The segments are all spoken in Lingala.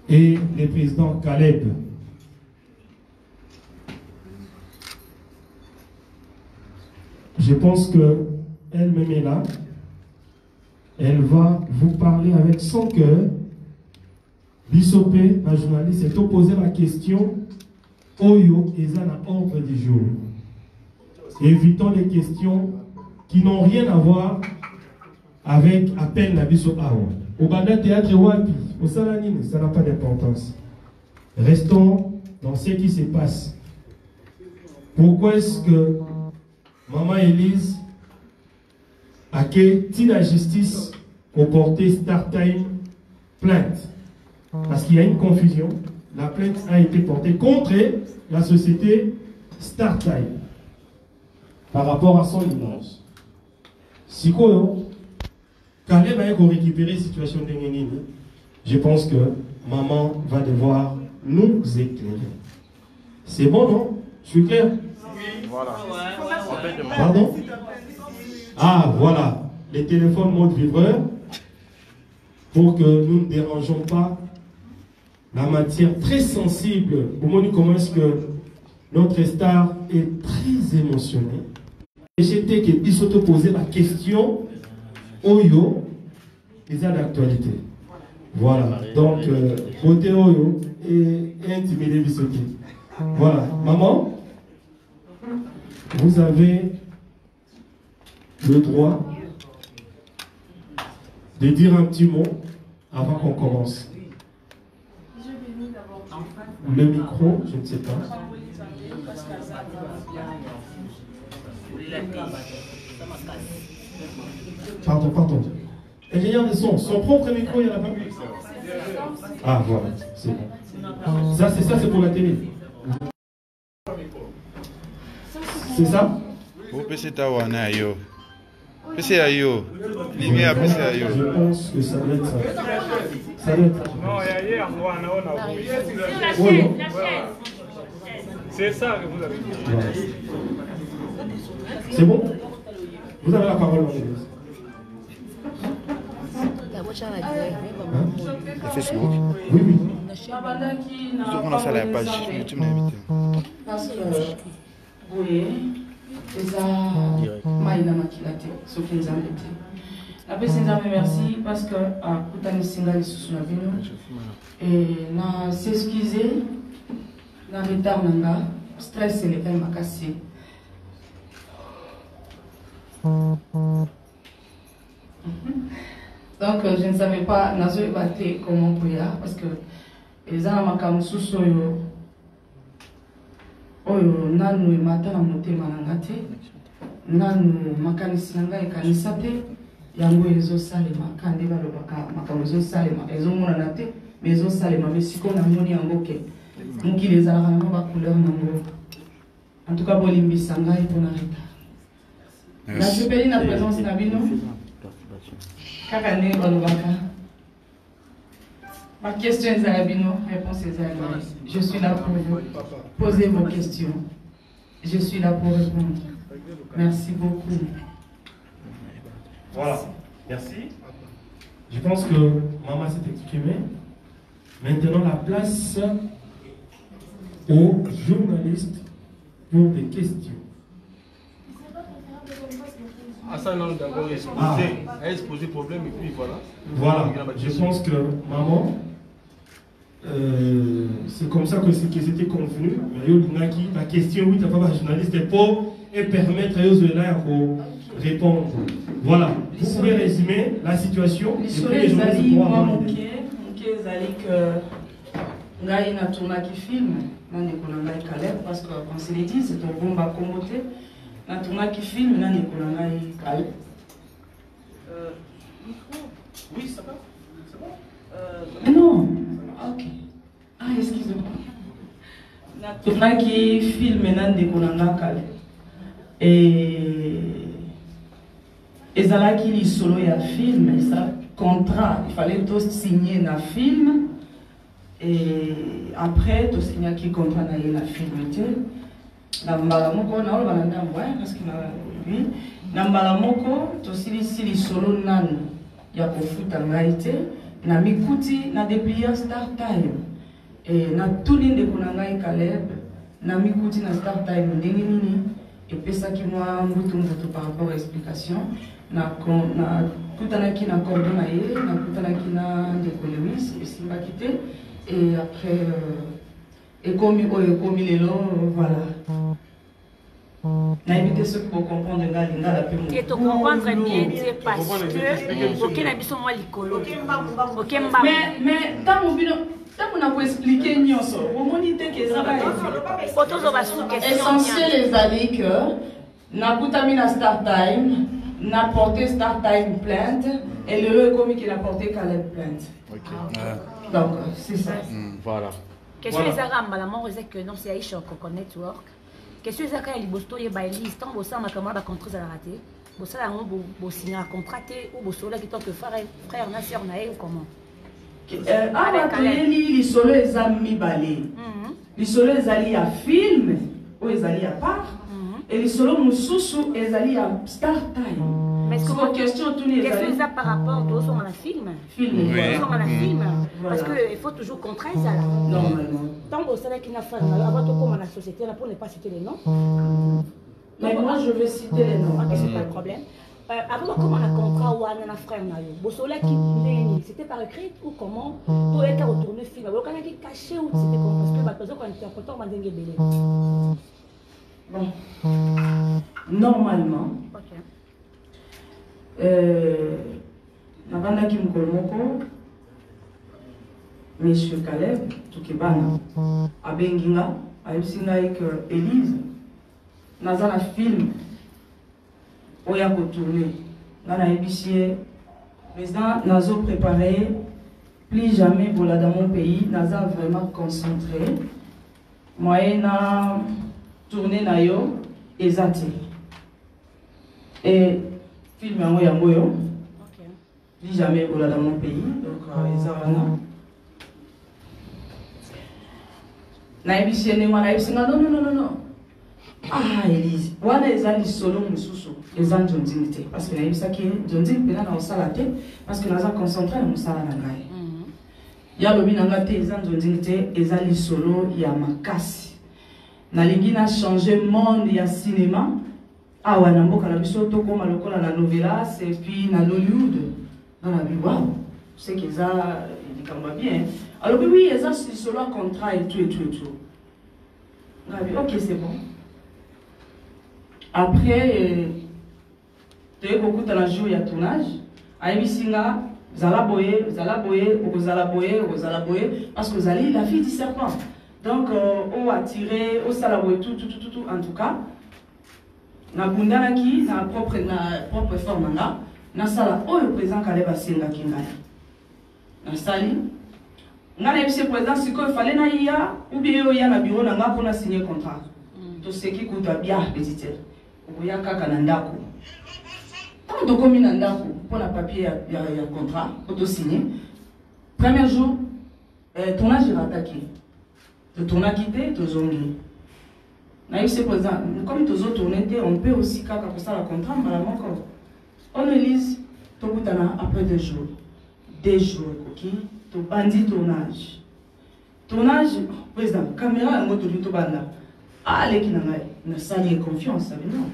et le président Caleb. Je pense qu'elle-même est là. Elle va vous parler avec son cœur. Bissopé, la journaliste, s'est opposé la question Oyo et Zana ordre du jour. Évitons les questions qui n'ont rien à voir avec à peine la Bissop Awa. Au Banda Théâtre Wapi, au Salanine, ça n'a pas d'importance. Restons dans ce qui se passe. Pourquoi est-ce que Maman Élise a quitté la justice au porté Star Time plainte? Parce qu'il y a une confusion. La plainte a été portée contre la société Star Time par rapport à son image. Si Caleb va récupérer la situation de Nénine, je pense que maman va devoir nous éclairer. C'est bon, non? Je suis clair? Voilà. Pardon? Ah, voilà. Les téléphones mode vibreur pour que nous ne dérangeons pas la matière très sensible. Vous voyez comment est-ce que notre star est très émotionnée. Et j'étais que il s'est posé la question Oyo, ils ont d'actualité. Voilà. Donc, côté Oyo et intimider Bissoté. Voilà. Maman, vous avez le droit de dire un petit mot avant qu'on commence. Le micro, je ne sais pas. Pardon. Ingénieur de son propre micro, il n'y en a pas. Ah, voilà, c'est bon. Ça, c'est pour la télé. C'est ça? Vous PC Tawana yo. PC ayo. Lumière PC ayo. Je pense que ça doit être ça. Ça doit être ça. Non, il y a c'est ça que vous avez dit. Voilà. C'est bon? Vous avez la parole, Angélique. Oui. On a ça la page. Tu m'invites. Parce que oui, maïna makilate, ce qui nous a embêté. Après, c'est un merci parce que à Koutani Singali sous la ville et na s'excuser, na retard nanga, stress et les cas m'a cassé. Donc, je ne savais pas, nazo ébatté comment prier parce que les gens m'ont sous soyo. Oyo nanu emata na motema na nga te, nanu makanisi na nga ekanisa te, yango ezosalema kande balobaka makambo ezosalema ezomonana te, mais ezosalema mais sikoyo namoni yango ke mokili ezalaka nango bacouleur nango. En tout cas bolimbisa ngai mpona retard. Nasepeli na présence na bino kaka ndenge balobaka. Ma question est à Abino, réponse est à Abino. Je suis là pour vous. Posez vos questions. Je suis là pour répondre. Merci beaucoup. Voilà. Merci. Je pense que maman s'est exprimée. Maintenant, la place aux journalistes pour des questions. Hassan a d'abord exposé problème et puis voilà. Voilà, je pense que maman, c'est comme ça que c'était convenu. La question, oui, tu n'as pas de journaliste pour et permettre aux autres de répondre. Voilà, vous pouvez résumer la situation. Ngai na tourna qui filme, nani kona ngai Caleb parce que on se le dit c'est un bon bas commoté. Na tourna qui filme, nani kona ngai Caleb. Oui, ça va. C'est bon. Non. Ok. Ah, excusez-moi. Na tourna qui filme, nani kona ngai Caleb. Et ezala qui li solo ya film, ça contrat, il fallait tous signer na film. Et après, tu signes qui contrat na la film. Na mbala moko na ola balanda mbwa parce que na lui na mbala moko to sili solo nanu ya kofuta ngaite na mikuti na déplier start time et na tuni ndeko na ngai Caleb na mikuti na start time ndenge nini epesaki mwa mbutu par rapport à explication na kutanaki na cordon na ye na kutanaki na ndeko Lewis esimbaki te et après ekomi lelo voilà. Na évité ce pour comprendre la plus. Et te comprendre bien, c'est parce que aucun habit sont moi l'icolo. Mais tant qu'on a expliqué nyonso, au monité que ça va essentiel les amis que na kutami na start time, na porté start time plainte et le commis qui n'a porté Caleb plainte. Donc c'est ça. Voilà. Qu'est-ce que les arabes la mort que non c'est Aïcha Coco Network. Qu'est-ce que les libosto ye baili tant bossa ma camarade contre ça raté. Bossa la bo signer un contrat ou bossa qui tente frère na sœur na ou comment. Les solo les amis balé. Les solo les alliés à film ou les alliés à part et les solo mususu les alliés à start time. Mais est-ce que question tourner qu'est-ce que ça par rapport aux gens dans la film dans la film parce que il faut toujours contraindre ça là normalement tant au salaire qui n'a pas avant de comment la société là pour ne pas citer les noms mais moi je vais citer les noms c'est pas le problème avant comment on a contrat ou on a frère na yo bo soleil qui c'était par écrit ou comment pour être retourner film alors quand il est caché ou c'était comment parce que bah parce qu'on interprète on va dingue belé bon normalement nabandaki mokolo moko monsieur Caleb Tukebana abengi nga ayebisi ngai ke Élise naza na film oyo ya kotourne nga nayebisi ye président nazo préparé plus jamais bola dans mon pays naza vraiment concentré moyen na tourner na yo eza te et film yango yango yo plus jamais bola dans mon pays donc eza wana nayebisi ye ndenge wana ayebisi nga non ah Élise wana eza lisolo mosusu eza nzonzini te parce que nayebisaki ye nzonzini mpena na osala te parce que naza concentré na mosala na ngai ya lobi na nga te eza nzonzini te eza lisolo ya makasi nalingi na changer monde ya cinéma awa na mboka na biso tokoma lokola na novelas et puis na Hollywood na bi wow c'est que ça likambo bien alors oui eza lisolo ya contrat et tout ok c'est bon. Après, tu as beaucoup de la jour et tournage. Aïbisinga, Zalaboye, parce que Zali, la fille du serpent. Donc, on a tiré, on salaboye tout, en tout cas. Na bundana ki, na propre forme là, na sala, oh, le président Caleb Asenga Kingai. Na sali, na l'ébissé président, si il fallait na ia, ou bien il y a na bureau, na nga pour signer contrat. Tout ce qui coûte bien, petit. Oya kaka na ndako. Tant de komi na ndako pour la papier ya contrat pour te signer. Premier jour tournage est attaqué. Le tournage quitté, te zongi. Na eu c'est présent. Comme tous autres tourner on peut aussi kaka pour ça la contrat malalement encore. On Élise to butana après 2 jours. 2 jours OK, to bandit tournage. Tournage président caméra en moto to banda. Ah, les qui n'a sali confiance, non.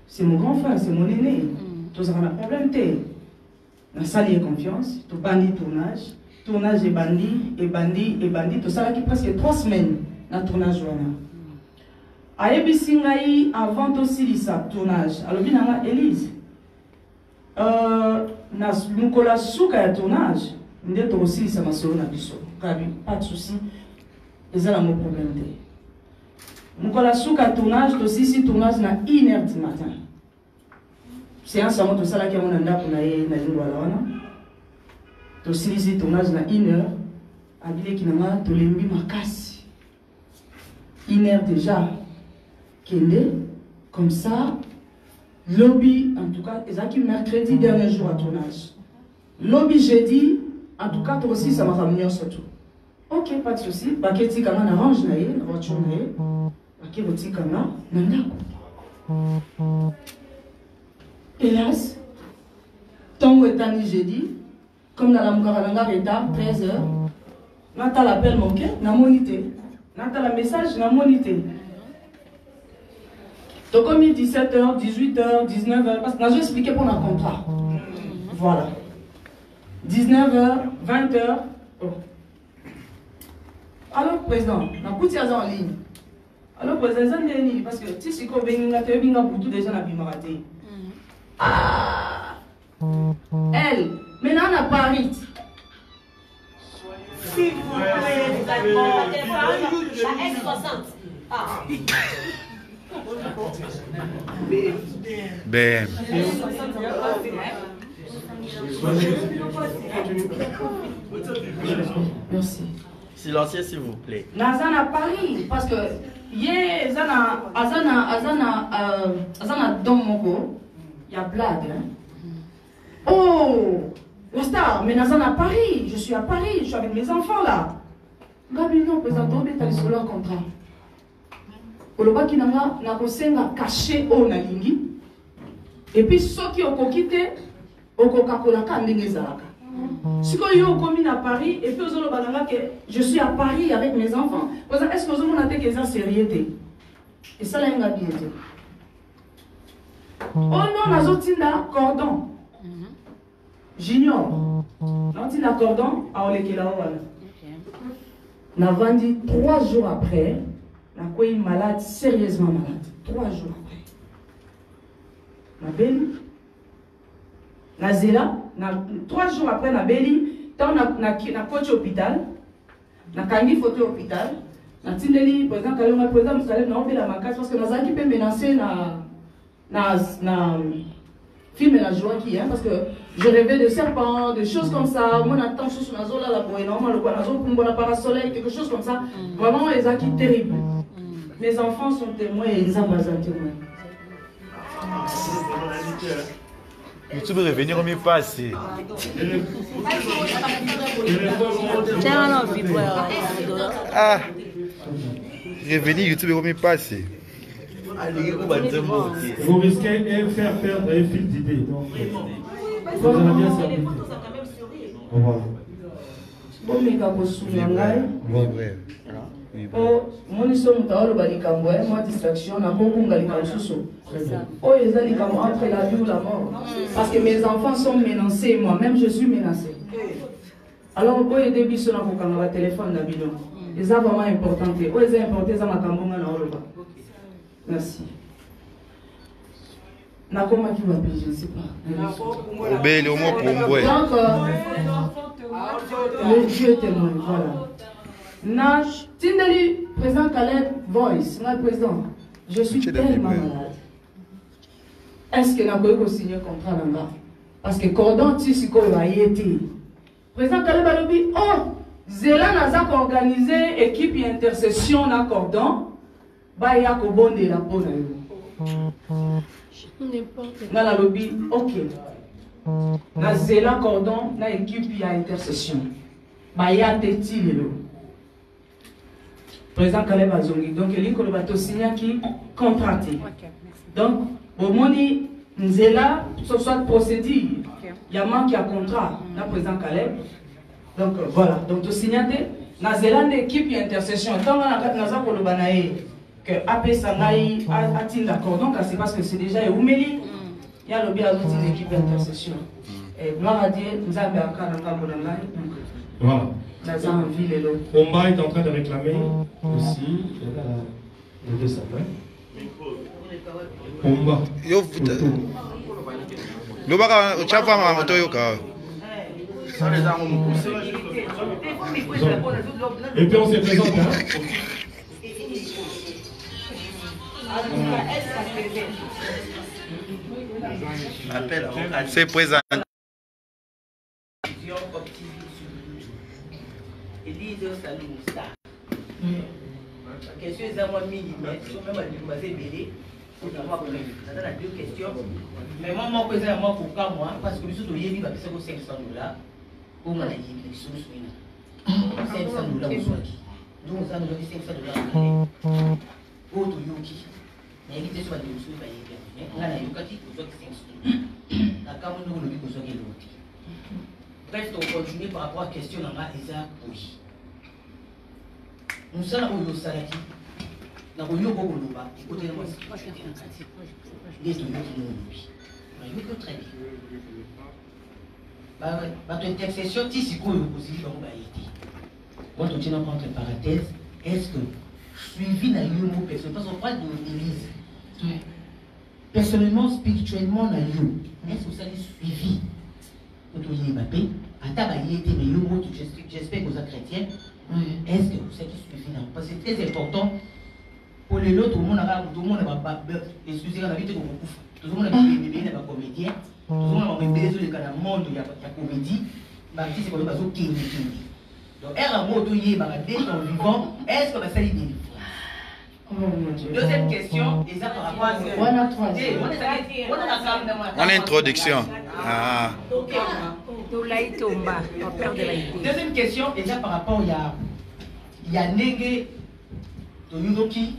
C'est mon grand frère, c'est mon aîné. Tous on a un problème, n'a sali confiance, tout bandit tournage et bandit, tout ça qui presque 3 semaines dans tournage. Ayebi Singaï avant aussi ça tournage. Alors bien Élise, na mukola souka ya tournage, ndé aussi ça m'a solo na biso. Pas de souci, et ça là mon problème. Mukola souka tournage, aussi tournage na 1h du matin. C'est un salon de ça là qui a mon anda pour naïe na lingua la wana. Aussi tournage na 1h, habillé qui n'a to lembi makasi. 1h déjà. Kende, comme ça, lobby, en tout cas, et mercredi dernier jour à tournage. Lobby jeudi, en tout cas, toi aussi ça m'a ramené surtout. Ok, pas de souci. Baketi kama na range na ye, na voiture na ye. Baketi kama na ndako. Hélas, tant que jeudi, Comme dans la Moukarananga retard, 13h. Nata l'appel manqué, na monité. Nata la message, na monité. Donc comme 17h, 18h, 19h, parce que je vais expliquer pour un contrat. Voilà. 19h, 20h. Oh. Alors, président, na kuti en ligne. Alors, président, parce que si c'est comme Benga, tu as beaucoup de gens à Bimaraté. Ah! Elle, maintenant on a Paris. S'il vous plaît, la S60. Ah. BM. Merci. Silencieux, s'il vous plaît. Nazana Paris, parce que hier, Azana Domoko, il y a blague. Hein? Oh, la star, mais Nazana Paris, je suis à Paris, je suis avec mes enfants là. Gabi, non, président, tu as sur leur contrat. Olobaki nanga na kosenga caché o na lingi. Et puis ceux qui ont quitté okokakola ka ndenge ezalaka. Si yo komi à Paris et puis ozoloba que je suis à Paris avec mes enfants. Est-ce que vous avez que ça sérieuté? Et ça là nga bien dit. Oh non, nazotinda cordon. J'ignore. Nazotinda cordon a olekela wala. Na vandi 3 jours après. Je suis malade, sérieusement malade. 3 jours après. Na beli. Na zela. 3 jours après, na beli. Tant na coach hôpital. Na kangi photo hôpital. Na tindeli, président Kalonga, président Moussalem, na obé la macasse parce que na zaki peut menacer na film la joie qui est. Parce que je rêvais de serpents, de choses comme ça. Moi, j'attends sur la zone là, la boue, normalement, le zone pour la parasoleil, quelque chose comme ça. Vraiment, les acquis terribles. Mes enfants sont témoins et ils ont besoin de témoins. Tu peux revenir au mieux passé. Ah, revenir YouTube au mieux passé. Vous risquez de faire perdre un fil d'idée. Vous allez bien servir. Voilà. Bon, mais quand vous souvenez, Oh, mon histoire, moi distraction, on a beaucoup de oh, ils ont entre la vie ou la mort. Parce que mes enfants sont menacés, moi-même je suis menacé. Alors, quand il y a des bisous dans le téléphone, ils sont vraiment importants. Ils sont importants, merci. Nakoma qui va payer, je ne sais pas. Obéi au mot pour moi. Donc, le Dieu témoigne, voilà. Nash, Tindeli, président Caleb, voice, le président, je suis tellement malade. Est-ce que nous avons signé un contrat là-bas? Parce que Cordon Tissiko a été. Président Caleb a dit, oh, Zélan a organisé équipe intercession dans Cordon, bah il y a qu'au bon de la peau. Dans la lobby, ok. Dans Zélan Cordon, dans équipe intercession, bah il y a des tirs. Président Caleb Azongi. Donc, il y a un signé qui contracté. Donc, au moment où Nzela, soit procédure, il y a un manque à contrat, le président Caleb. Donc, voilà. Donc, tu signes, Nazela, l'équipe intercession. Tant qu'on a que AP Sangaï a été d'accord. Donc, c'est parce que c'est déjà Oumeli. Il y a une équipe d'intercession. Et gloire à Dieu, nous avons un cas dans le voilà. Omba est en train de réclamer aussi le deux sapins. Omba. Et puis on se présente. C'est présent. Question est à moi minime, même à l'humanité mêlée, pour avoir deux questions. Mais moi, je suis moi pour moi, parce que je suis dit que c'est $500. Pour moi, je suis $500. Donc, ça nous donne $500. Autre yoki. Mais il y a des choses qui sont pas bien. On a yoki pour $500. La caméra nous dit que c'est Bref, on continue par rapport à la question là, Eza, oui. Nous sommes au Salaki. Nous sommes au Yoloba. Écoutez, moi, c'est les deux qui nous très bien. Votre intercession, si vous aussi, quand on tient entre parenthèses, est-ce que suivi n'a eu un mot personnel? Parce qu'on parle de l'église. Personnellement, spirituellement, n'a eu. Est-ce que vous avez suivi? Quand on dit Mbappé, à tabayer, mais le mot, j'espère que vous êtes chrétien. Est-ce que vous savez suivi? Parce que c'est très important. Pour les autres, tout le monde a excusez la vie de beaucoup. Tout le monde a des bébés, des comédiens. Tout le monde a des bébés dans le monde, il y a comédie. C'est comme ça qu'il y a donc, un mot de yé, vivant, est-ce que ça y est? Deuxième question, et ça par rapport à en introduction. Ah. Deuxième question, et ça par rapport il y a Nege de Yudoki,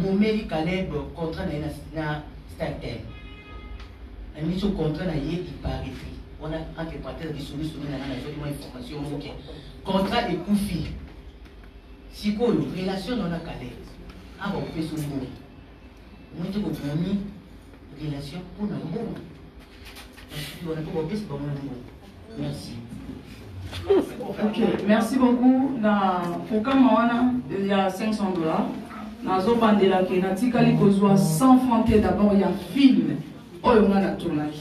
Momeli Caleb, contrat na Startel. La mission contrat na yé, il paraît. On a entre parenthèses des solutions dans la information. Contrat et Koufi. Si quoi, relation dans la Calais. Ah bon, on peut se dire. Moi, je vais relation pour le monde. On a tout repris, c'est pas mon mot. Merci. Ok, merci beaucoup. Pour quand il y a $500. Nazo Bandela qui n'a tika kozwa 100 francs d'abord il y a un film. Oh, on a un tournage.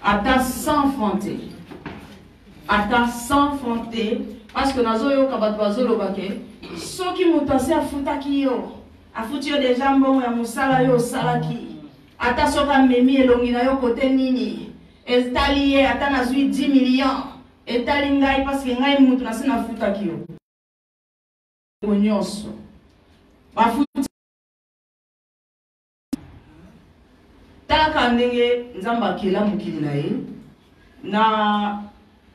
Ata 100 francs. Ata 100 francs. Parce que nazo yo kabatwazo lobake. Soki mutase afutaki yo. Afuti yo déjà mbongo ya musala yo salaki. Ata soka memi elongi na yo kote nini. Estali ye ata nazui 10 millions. Etali ngai parce que ngai mutu nasi nafutaki yo. Nyonso. Bafuti taka ndenge nzamba kila mukili na ye na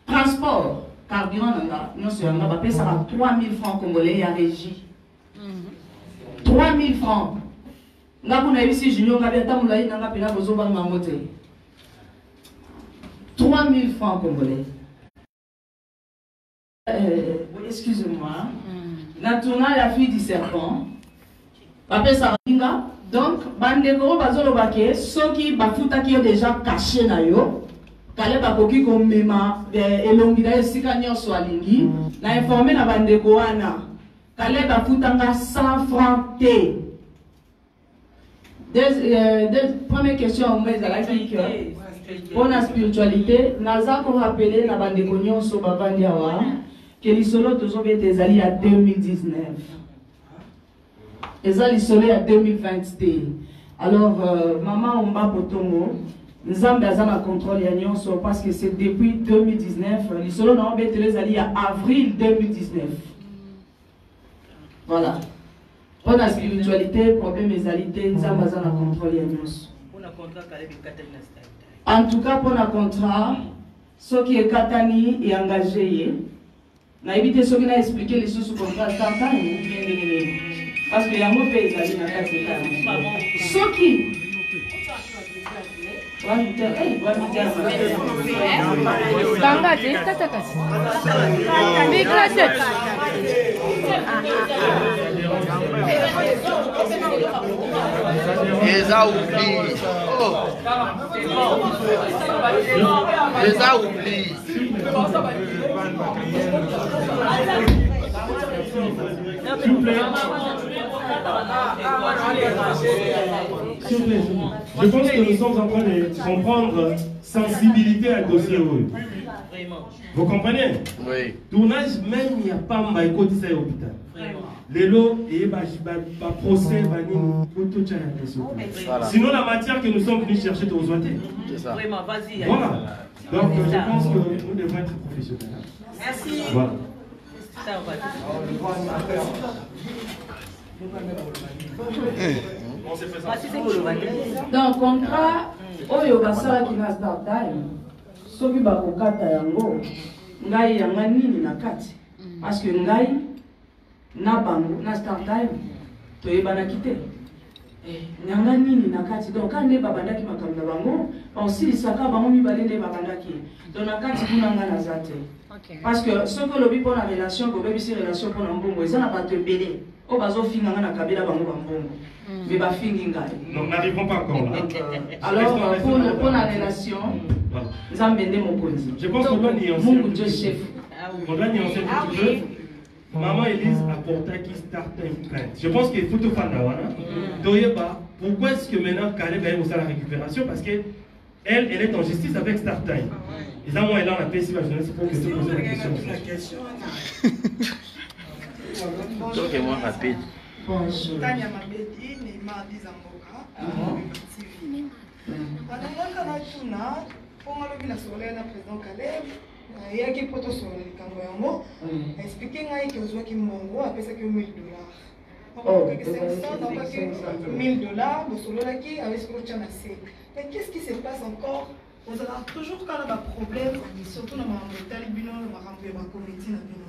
transport carburant nanga nyonso yanga bapesaka 3000 francs congolais ya régie. 3000 francs nga kuna yebisi junior nga biata mulai nanga pena bozoba mango te. 3000 francs congolais. Excusez-moi. Na tourna la fille du serpent. Bapesaka kinga. Donc, bandeko bazolo bake, soki bafutaki yo déjà caché na yo, kale bakoki komema elongi na esika nyonso alingi, na informé na bandeko wana, kale bafutanga 100 francs te. Première question, on met la pour la spiritualité, naza ko rappeler na bandeko nyonso bavandi awa, que l'isolo tozobe tezali à 2019. Et ça, l'isolé à 2021. Alors, maman Omba Potongo, nous avons besoin de contrôle parce que c'est depuis 2019. L'isolé n'a pas été allé à avril 2019. Voilà. Pour la spiritualité, problème des alités, nous avons besoin de contrôle. En tout cas, pour le contrat, ce qui est Katani et engagé, on a évité ce qu'il a expliqué les choses sous contrat. Parce que y a un mot pays à ce qui S'il vous plaît. Je pense que nous sommes en train de comprendre sensibilité à dossier. Vous comprenez? Oui. Tournage, même il n'y a pas de côté de l'hôpital. Les lots et procès, sinon la matière que nous sommes venus chercher aux autres. C'est ça. Vraiment, vas-y. Voilà. Donc je pense que nous devons être professionnels. Merci. Voilà. Donc, contrat, oyo basala qui n'a start time, soki bakokata yango, ngai yanga nini na kati. Parce que ngai, na bango, na start time, toyebana kite. Nyanga nini nakati donc quand ne babandaki makambo na bango aussi lisaka bango mibale ne babandaki donc nakati kuna nga nazate parce que ce que lobi pour la relation ko bebi si relation pour mbongo eza na bato ebele o bazo finga nga na kabila bango bambongo mais ba fingi ngai non n'arrivons pas encore là alors pour la relation nzambe nde mokonzi je pense qu'on doit nuancer Mungu Dieu chef on doit nuancer un petit peu. Maman Elise apportait qui start une crainte. Je pense qu'il faut tout faire là. Pourquoi est-ce que maintenant Caleb a aussi la récupération? Parce que elle est en justice avec Start Time. Et là, moi, elle a la paix, c'est pour que tu poses la question. Donc, moi, rapide. Bonjour. Tania Mabedi, Neymar Dizamboka. Pour le président Caleb. Il y a qui peut te sauver expliquer que vous avez mongo après ça que $1000. $1000, vous solo qui avec ce que tu as assez. Mais qu'est-ce qui se passe encore? On a toujours quand on a un problème, surtout dans ma talibino, ma rampe, ma communauté na bino.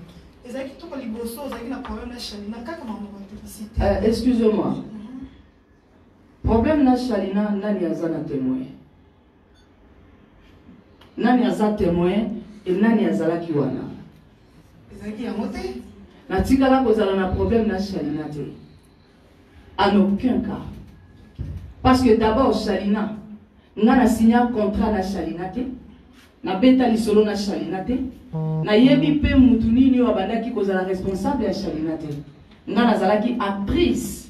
Et ça qui tout les bossos, ça qui na problème na chalina, quand on a excusez-moi. Problème na chalina nani azana témoin. Nani azana témoin. Et nani azalaki wana ezaki ya moté na tikala kozala na problème na Chalina te en aucun cas parce que d'abord Chalina nga na signé contrat na Chalina te na beta lisolo na Chalina te na yebi pe mutu nini wa bandaki kozala responsable ya Chalina te nga nazalaki actrice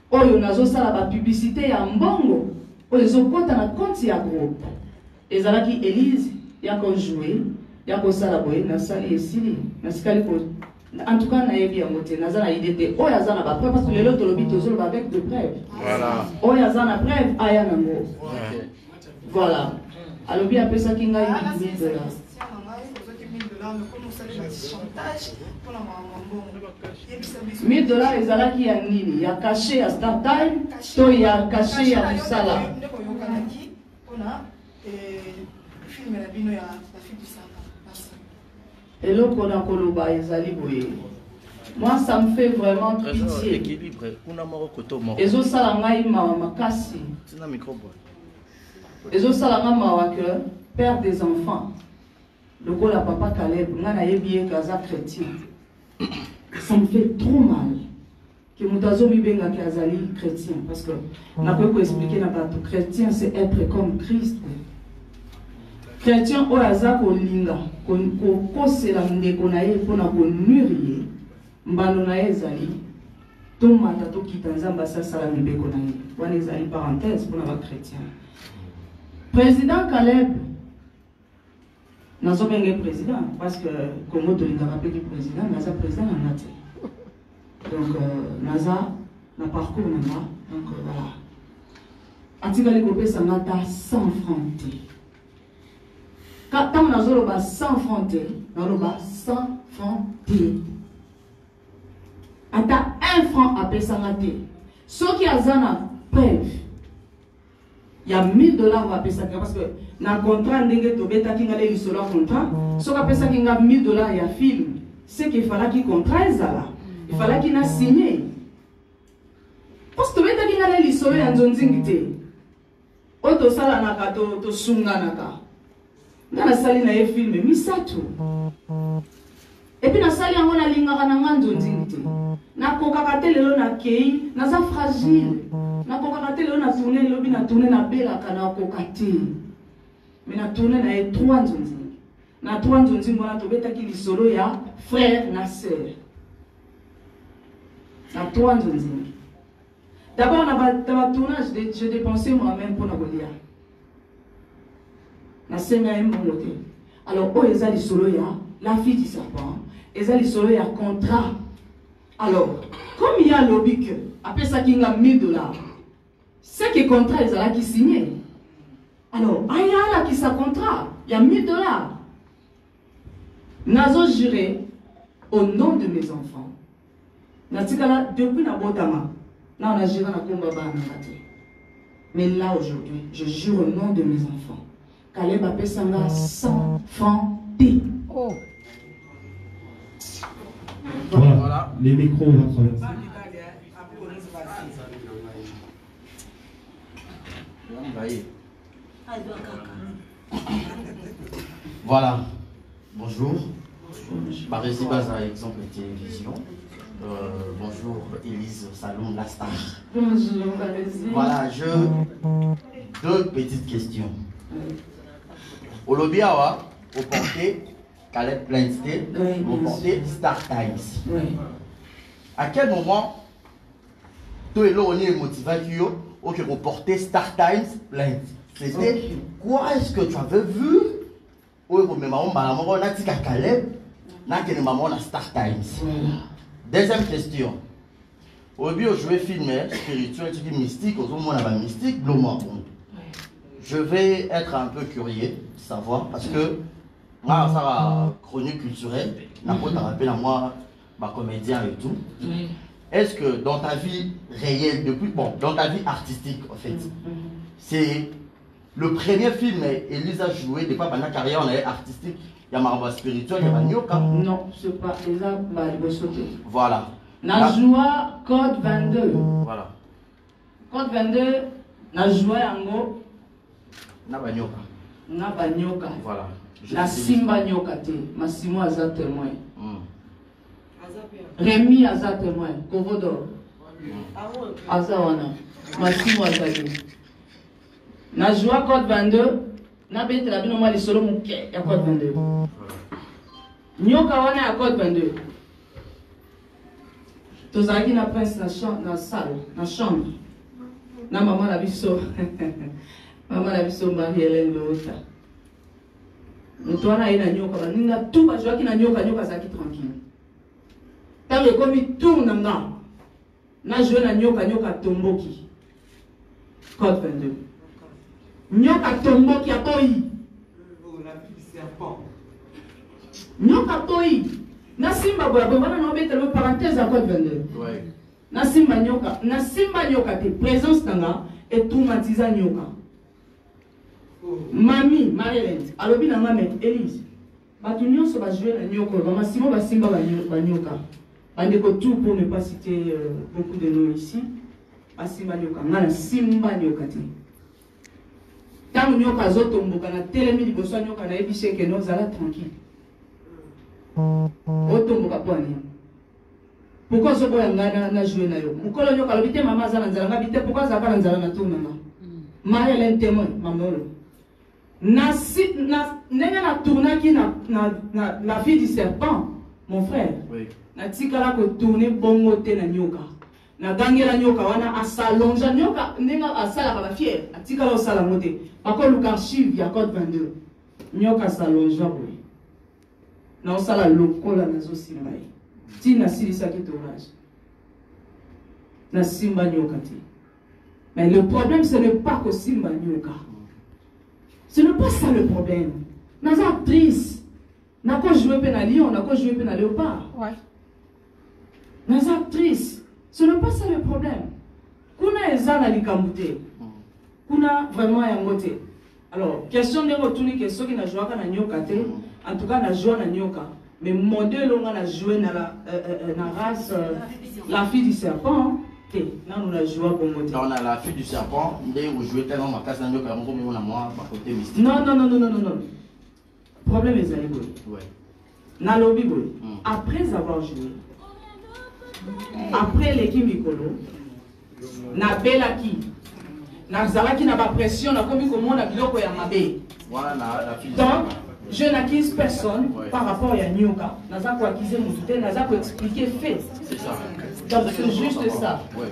oyo nazosala ba publicité ya mbongo oyo ezokota na compte ya groupe ezalaki Elise ya ko jouer ya ko sala boye na sali esili na sikali ko en tout cas na yebi ya moté na zana idée o ya zana ba preuve parce que les autres lobby tozolo avec de preuves Voilà. o ya zana preuve aya nango voilà alobi apesa kinga $1000 $1000 ezalaki ya nini ya caché ya Start Time to ya caché ya musala eloko na koloba ezali boye moi ça me fait vraiment pitié ezosala ngai mawa makasi ezosala ngai mawa que père des enfants lokola papa Caleb nga nayebi ye kaza chrétien ça me fait trop mal que moto azomibengaki azali chrétien parce que nakoki koexplike na bato chrétien c'est être comme Christ. Chrétien oyo aza kolinga kokosela ndeko na ye mpona konuire ye mbano na ye ezali tomata tokita nzambe asasala mibeko na ye wana ezali parenthèse mpona bachrétien. Président Caleb nazobenge président parce que Congo tolingaka mpe ki président naza président na nga te donc naza na parcours na nga donc voilà atikali kopesa nga ta 100 francs te. Quand on a 100 francs, on a 100 francs. Ata 1 franc à payer. Ce qui a zana preuve, il y a $1000 à payer parce que dans le contrat, contrat. Ce qui a payé $1000 il y a film. C'est qu'il fallait qu'il contrat il fallait qu'il a signé. Parce que tu veux qu'il a l'isolo en zone zingité. Auto sala naka to sunga naka. Na sali na ye film misatu et puis na sali yango na lingaka na nga nzonzi te na kokaka te lelo na kei naza fragile na kokaka te lelo na tourner lobi na tourner na belaka na koka te mais na tourner na ye 3 nzonzi na 3 nzonzi ngona tobetaki lisolo ya frère na sœur na 3 nzonzi d'abord dans ma tournage j'ai dépensé moi-même pour na kolia na senga mbongote alors oh ezali solo ya la fille du serpent ezali solo ya contrat alors comme il y a lobby que après ça kinga $1000 c'est que contrat ezala qui signé alors aya la qui sa contrat il y a $1000 nazo juré au nom de mes enfants natikala depuis na botama na on a juré na komba bana ngate mais là aujourd'hui je jure au nom de mes enfants Caleb a payé 100 francs. Oh. Voilà, les micros vont traverser. Voilà. Bonjour. Par ici, par exemple, télévision. Bonjour, Élise Salon, la star. Bonjour, allez-y. Voilà, deux petites questions. Au lobby, au porté Caleb Plainstead, au porté Star Times. Oui. À quel moment, toi et là, on est motivé au porté Star Times Plaint? C'était quoi est-ce que tu avais vu? Oui, mais maman, on a dit qu'à Caleb, on a Star Times. Deuxième question. Au lieu de jouer film spirituel, tu dis mystique, au moins on a mystique, je vais être un peu curieux de savoir parce que moi, ça va chronique culturelle, n'a pas de rappel à moi, ma comédien et tout. Est-ce que dans ta vie réelle, dans ta vie artistique en fait, c'est le premier film Élise a joué depuis pendant la carrière en artistique? Il y a Maraba spirituel, il y a Nyoka. Non, c'est pas ça. Voilà. Najua Code 22. Voilà. Code 22, Najua Yango. Nyoka. Nyoka. Voilà. La Simba Nyoka te. Massimo Aza témoin. Rémi Aza témoin. Kovodor. Aza wana. Massimo Aza te. Najua Code 22. Nabete la bino mali solo muke ya Code 22. Nyoka wana ya Code 22. Tozaki na prince na salle, na chambre. Na maman la biso. Maman la biso Marie-Hélène Lota. Mutwana ina nyoka baninga tout ba joaki na nyoka zaki tranquille. Tango komi tout nanga. Na joué na nyoka tomboki. Code 22. Nyoka tomboki atoi. Nyoka toi. Na simba boya wana no bete le parenthèse à Code 22. Ouais. Na simba nyoka te présence nanga et traumatiser nyoka. Mami Marie-Hélène alobi nanga mais Élise. Batu nyonso ba jouer na nyoka, ba Massimo ba simba ba nyoka. Bandeko tout pour ne pas citer beaucoup de noms ici. Ba simba nyoka, ngana simba nyoka te. Tant nyoka zotomboka na telemi liboso nyoka na ebishe ke no zala tranquille. Otomboka pwani. Pourquoi ce boya ngana na jouer na yo? Mukolo nyoka lobite mama zala nzala ngabite pourquoi zaka na nzala na tuna nga? Marie-Hélène témoin mamolo. Nenge na tournaki na la fille du serpent, mon frère. Oui. Na tikala ko tourner bongo te na nyoka. Na gangela nyoka wana asalonja nyoka nenga asala ba fier. Atikala osala mote. Bako luka archive ya Code 22. Nyoka salonja boy. Na osala lokola na zo simba yi. Ti na silisa ki tournage. Na simba nyoka ti. Mais le problème ce n'est pas que simba nyoka. Ce n'est pas ça le problème. Nas actrices. N'a pas joué à lion, n'a pas joué à léopard. Ouais. Nas actrices. Ce n'est pas ça le problème. Kuna ezana likamute. Kuna vraiment yangote. Alors, question de retourner question qui n'a joué à nyoka te. En tout cas, n'a joué à nyoka. Mais modèle on a joué dans la race la fille du serpent. Non, on a joué à Bongote. On a la fille du serpent. On joué tellement ma casse nyoka on a moi côté mystique. Non. Problème est allé. Ouais. Na lobby boy. Après avoir joué. Après l'équipe Mikolo. Na belaki. Na zalaki na ba pression na komi komo na biloko ya mabe. Voilà la fille. Donc, je n'accuse personne par rapport à Nyoka. Naza ko accuser Moutouté, naza ko expliquer fait. C'est ça. Donc c'est juste ça. Ouais.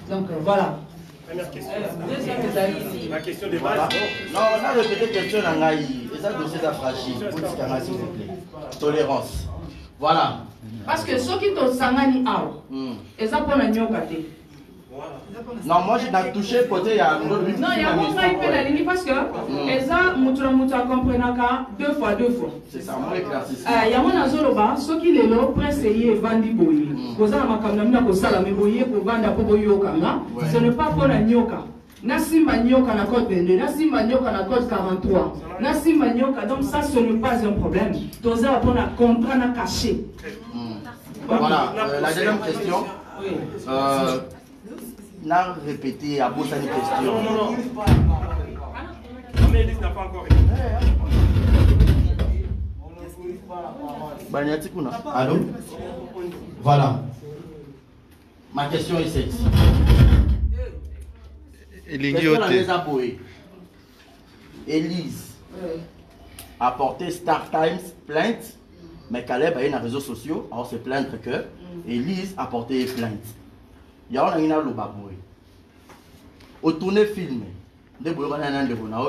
Donc voilà. Première question. La question de voilà. base. Non, on a répété question Nangaï. Et ça dossier d'Afrachi. S'il vous plaît. Tolérance. Voilà. Parce que ceux qui t'ont sangani out, et ça pour la Nyoka. Non, moi j'ai touché côté il y a un autre. Non, il y a un autre qui la ligne parce que Eza Moutura comprenaka deux fois. C'est ça, moi éclaircisse. Il y a un azoloba, ceux qui les l'ont presque vandi boye. Koza makamna ko sala me boye ko vanda po boyo kanga. Ce n'est pas pour la nyoka. Na simba nyoka na code 22, na simba nyoka na code 43. Na simba nyoka donc ça ce n'est pas un problème. Toza pour un contrat na caché. Voilà, la deuxième question. n'a répété à Bossani question. mais Elise n'a pas encore répondu. Allô? Voilà. Ma question est celle-ci. Élise a porté Star Times plainte, mais Caleb a eu les réseaux sociaux, alors c'est plaindre que Élise a porté plainte. Il y a un lobaboué. Au tourner film, de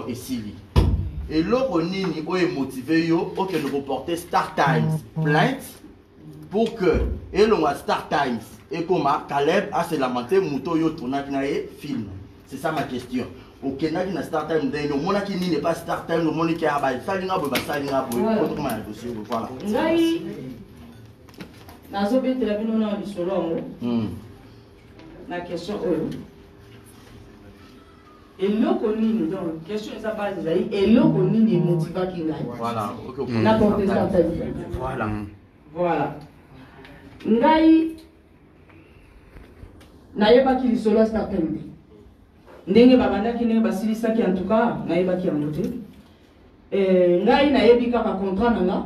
et Sili. Et l'autre nini est motivé yo que nous reporter Star Times plainte pour que et l'on a Star Times et comment Caleb a se lamenté muto yo tourner film. C'est ça ma question. Au Kenya qui na Star Times de nous mona qui n'est pas Star Times le monde qui a ba salinga ba salinga bo autrement le dossier voilà. Ngai nazo betela bino na bisolo na question oyo. Et l'autre nini, donc, question est ça base et l'autre nini est motivé qui gagne. Voilà, ok. N'importe ça. Voilà. Voilà. Ngai, n'ayeba qui solo Star Times. Ndenge babanda qui n'est pas si ça qui en tout cas, n'ayeba qui en noté. Ngai n'ayebi kaka contrat nanga.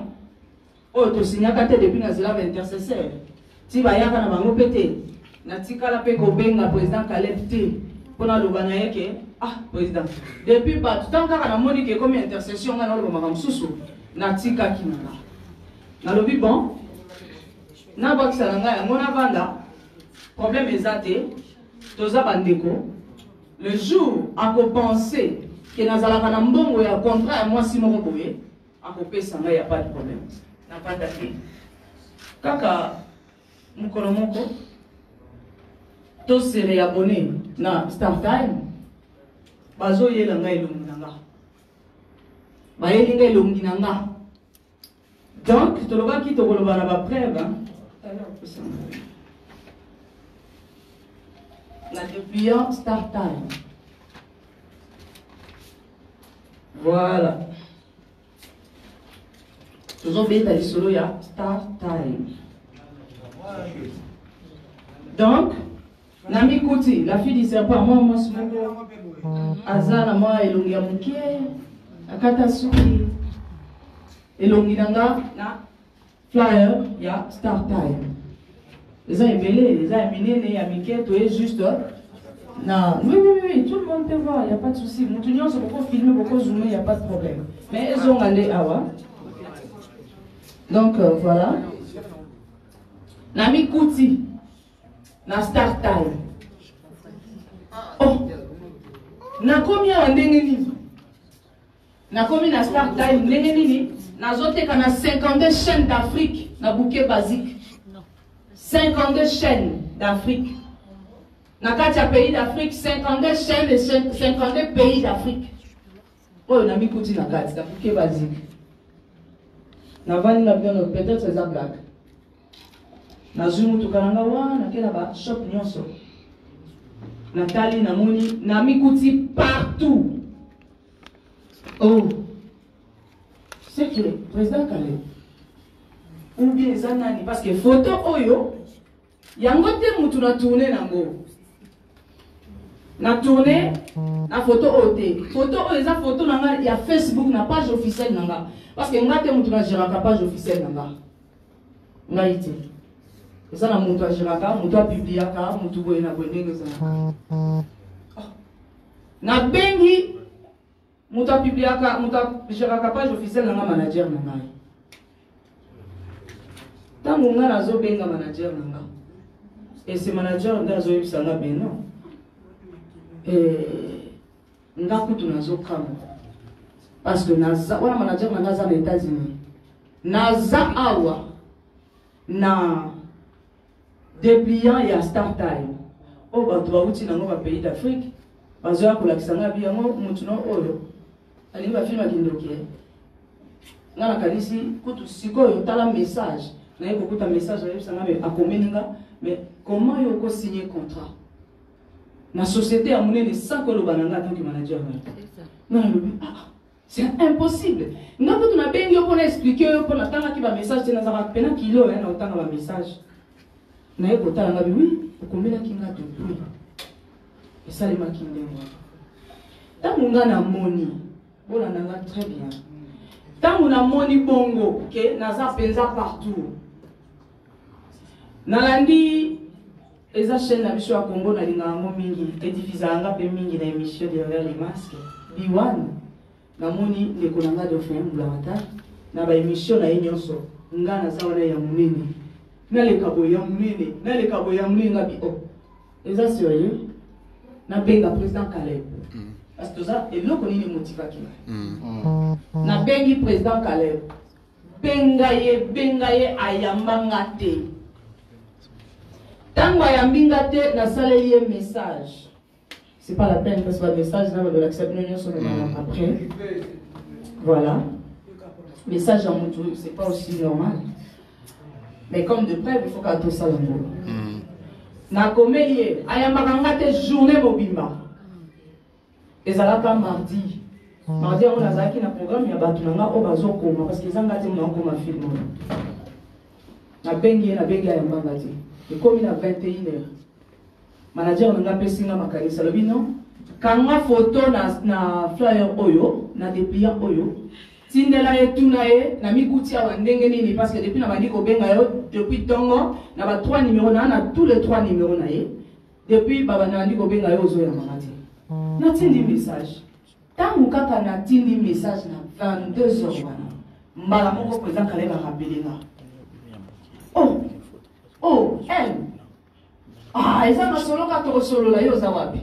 Oh, to signa kate depuis na zela intercesseur. Ti ba yaka na bango pété. Na tikala pe ko benga président Caleb T. Pona lobana yeke. Ah, président. Depuis pas tant que la monique comme intercession dans le moment sous natika kinanga. Na lobi bon. Na box salanga ngona banda. Problème exacté. Toza bandeko. Le jour à ko penser que nazala kana mbongo ya contrat moi si moko boye, à ko pesa nga ya pas de problème. Na pas d'affé. Kaka mukolo moko to se réabonner na Star Time. Bazo yela ngai elongi nanga. Bayeli ngai elongi nanga. Donc, toloba ki tokoloba na ba preuve. Na dépliant Star Time. Voilà. Toujours bien dans les solo ya Star Time. Donc, Nami Kouti, la fille du serpent, moi, Azana, moi, elongi ya mukie, akata suki, elongi nanga, na flyer, ya Star Time. Les gens ébélés, les gens éminés, ya mikie, tu es juste, na, oui, tout le monde te voit, il n'y a pas de souci. Nous tenions sur beaucoup filmer, beaucoup zoomer, il n'y a pas de problème. Mais ils ont allé awa. Donc, voilà. Nami Kouti. Na Star Time. Oh, na combien en ndenge na combien na Star Time ndenge nini na zote kana 52 chaînes d'Afrique na bouquet basique. 52 chaînes d'Afrique. Na katia pays d'Afrique 52 chaînes et 52 pays d'Afrique. Oh, na mikuti na katia na bouquet basique. Na vani na bien peut-être c'est ça blague. Na zumu tukananga wa na kela ba shop nyonso. Nathalie na moni na mikuti partout. Oh. C'est que le président Caleb ou bien zanani parce que photo oyo yango te mutu na tourner nango. Na tourner na photo ote. Photo oyo za photo nanga ya Facebook na page officielle nanga parce que ngate mutu na géraka page officielle nanga. Ngaite. Ça na mutu ajiraka, mutu apibliaka, mutu boye na bwendenge za. Na bengi mutu apibliaka, mutu ajiraka page officielle na manager na ngai. Tango nga nazo benga manager na nga. Et ce manager nga zo yebisa nga beno. Nga kutu nazo kama. Parce que naza wana manager na nga za na États-Unis. Naza awa na dépliant ya Star Time. Oh, bah, tu vas où tu n'as pas pays d'Afrique. Parce que pour l'accent, bien, moi, maintenant, oh, allez, va filmer qui nous dit. Dans la qualité, quand tu as un message, tu as beaucoup de messages, mais comment il faut signer contrat? La société a mené les 100 kolobananga donc manager. Non, c'est impossible. Nous avons bien pour expliquer pour la temps qui va message, c'est dans un peine kilo, hein, autant va message. Naye kotala ngabi oui okomela kinga depuis et ça les makindengo ta munga na moni Bon, on a très bien. Tant qu'on a moni bongo, que naza penza partout. Nalandi, eza chaîne na biso ya Congo na lingango mingi, edifizanga pe mingi na émission derrière les masques. Biwan, na moni ndeko nanga Dauphin Mblamata, na ba émission na nyonso, nga na sawana ya munene. Na le kabo ya munene, na le kabo ya munene ngabi oh. Eza sérieux? Na benga président Caleb. Parce que ça, et là qu'on est motivé. Na bengi président Caleb. Bengaye ayambangate. Tango ayambingate na salé message. C'est pas la peine parce que le message là on l'accepte nous après. Voilà. Message en moto, c'est pas aussi normal. Mais comme de près, il faut qu'à tout ça l'amour. Na komelie ayambangate journée mobimba. Et ça là mardi. Mardi on a zaki na programme ya batu nanga o bazokoma parce que zanga te na koma film. Na bengi ayambangate. Et comme il a 21h, manager n'a pas signé ma carrière. Ça le dit non? Quand ma photo na flyer oyo, na dépliant oyo, tindela ye tunaye, na mi goutia wandenge nini parce que depuis na mandi ko benga yo depuis tongo, na ba 3 numéros na tous les 3 numéros na ye. Depuis baba na mandi ko benga yo zo ya mamati. Na tindi message. Tant kaka na tindi message na 22h wana. Mbala moko président Caleb a rappelé nga. Oh, elle. Ah, ils ont solo quand solo là, ils ont wapi.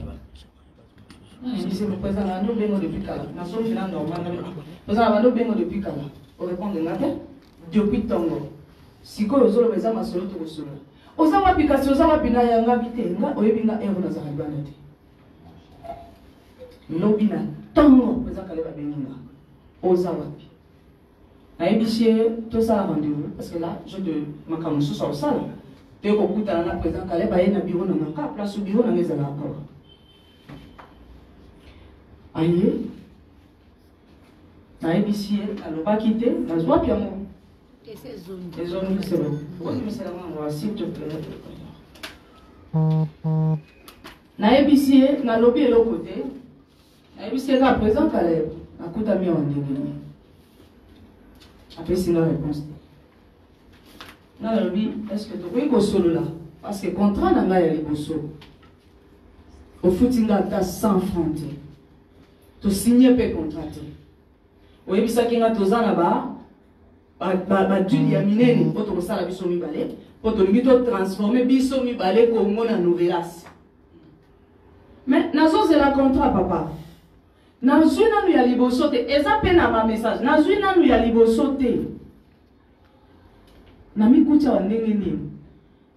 C'est le président là, nous venons depuis quand? Nous sommes finants normal. Nous avons venus depuis quand? On répond de nada. Depuis Tongo. Si quoi aux autres, ils ont solo tout solo. Aux wapi quand aux wapi na yanga bité, nga oyebinga evo na zaribana te. Lobina Tongo, président Caleb benga. Aux wapi. Na ebiché tout ça rendez-vous parce que là, je te makamusu sur ça. Tu es au bout de la président Caleb, il y a un bureau dans le cas, place au bureau dans les accords. Aïe, na ABC, elle n'a pas quitté, elle a joué piano. Et ces zones. Les zones, c'est bon. Oui, mais c'est la main, s'il te plaît. Na ABC, na lobby de l'autre côté. Na ABC, la président Caleb, a coûté à mieux en dégueuler. Après, c'est la réponse. Non, est-ce que tu peux solo là? Parce que le contrat n'a pas été solo. Au footing, tu as 100 francs. Tu signes le contrat. Oui, ça qui est là-bas, tu as miné, pour te faire la biso mi balé, pour te transformer biso mi balé comme on a nouvelas. Mais, nazo c'est le contrat, papa. Nazo n'a eu à libosote, et ça peine à ma message. Nazo n'a eu à libosote. Nami kucha wandenge nini.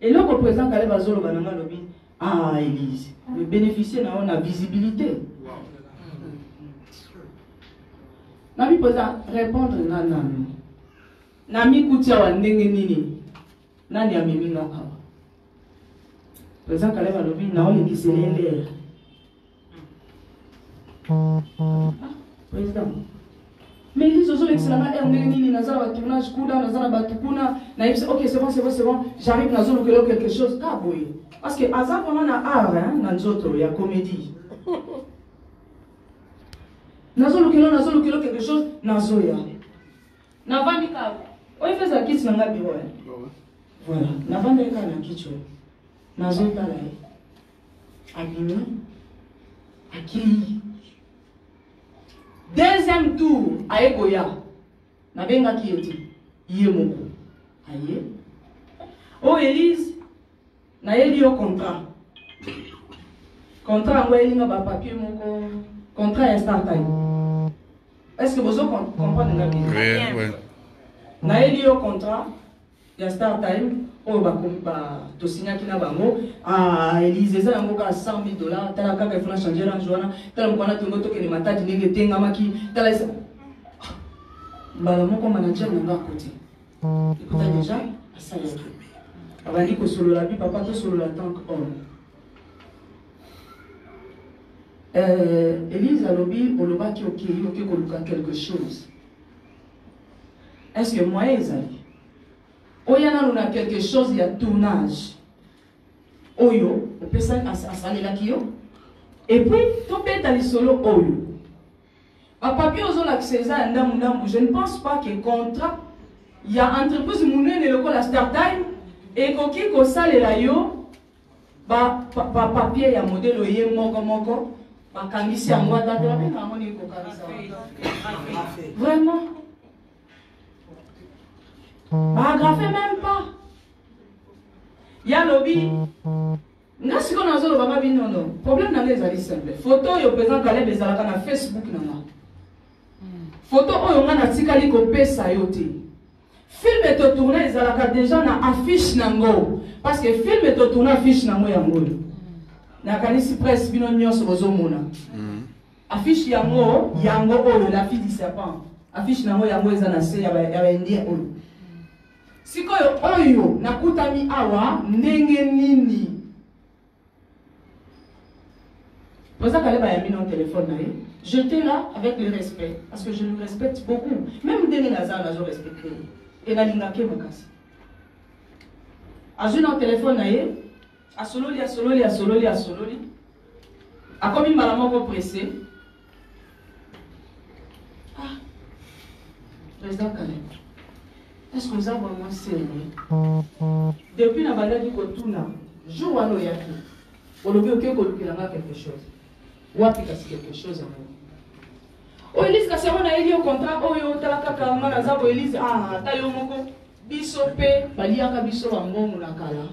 Et là, le président Caleb Azolo bananga lobi, ah Élise, le bénéficiaire n'a pas de visibilité. Nami président répondre nanani. Nami kucha wandenge nini. Nani amimi nga awa. Président Caleb alobi na ole kisele l'air. Président. Mais ils ont excellent un tournage, ok, c'est bon, j'arrive dans zone quelque chose. Parce que Azar, on a art, dans il y a comédie. Nazo quelque chose, Nazo ya. Navandika, on fait ça qui s'en a bureau. Voilà, Navandika na kitchen. Nazo talaye. Abimi, Akili. Deuxième tour, aye goya. Na benga ki eti. Iye moko. Aye. Oh Élise, na yeli yo contrat. Contrat ngwe yeli nga ba papier moko. Contrat instant time. Est-ce que vous comprenez nga bien? Oui. Na yeli yo contrat ya start time. Oh ba to signa kina bango. Ah Élise eza yango ka $100,000. Tala kaka ifuna changer la joana. Tala mkwana tungo toke ni matati nenge tenga maki. Tala isa. Bala moko manager nanga côté. Écoutez déjà, ça y est. Avant dit que solo la vie, papa to solo la tank homme. Élise a lobby au loba qui ok koluka quelque chose. Est-ce que moi ezali? Oyana nous a quelque chose, il y a tournage. Oyo, on peut ça à saler la kio. Et puis, tu peux aller solo oyo. papier aux accès à ndambu. Je ne pense pas que contrat, il y a entreprise mounene le la start time et koki ko sale la yo papier ya modèle oye moko ba kangisi en moi date la bien amoni ko kanisa. Vraiment. Bah grafé même pas. Ya lobby. Nasi ko nazo baba bino non. Problème na les ali simple. Photo yo présent Caleb ezalaka na Facebook nanga. Photo oyo nga na tikali ko pesa yo te. Film est tourné ezalaka déjà na affiche nango parce que film est tourné affiche nango yango. Na kanisi presse bino nyonso bozomona. Affiche yango oyo la fille du serpent. Affiche nango yango eza na se ya ba indien oyo. Sikoyo oyo nakutami awa ndenge nini. Pour ça qu'elle a mis mon téléphone là, j'étais là avec le respect parce que je le respecte beaucoup. Même Denis Lazare, je respecte. Et la ligne qui me casse. A joué dans le téléphone là, à sololi. A comme une maman pressée. Ah, président Caleb. Est-ce que vous avez vraiment sérieux? Depuis la balade du Kotuna, jour à l'Oyaki, on a vu quelque chose. Ou appliquer quelque chose à moi. Elise, la semaine a eu au contrat, Oyo, Talaka, Manazabo, Elise, Tayo Moko, Bisope, Baliaka Biso, Ambon, Nakala.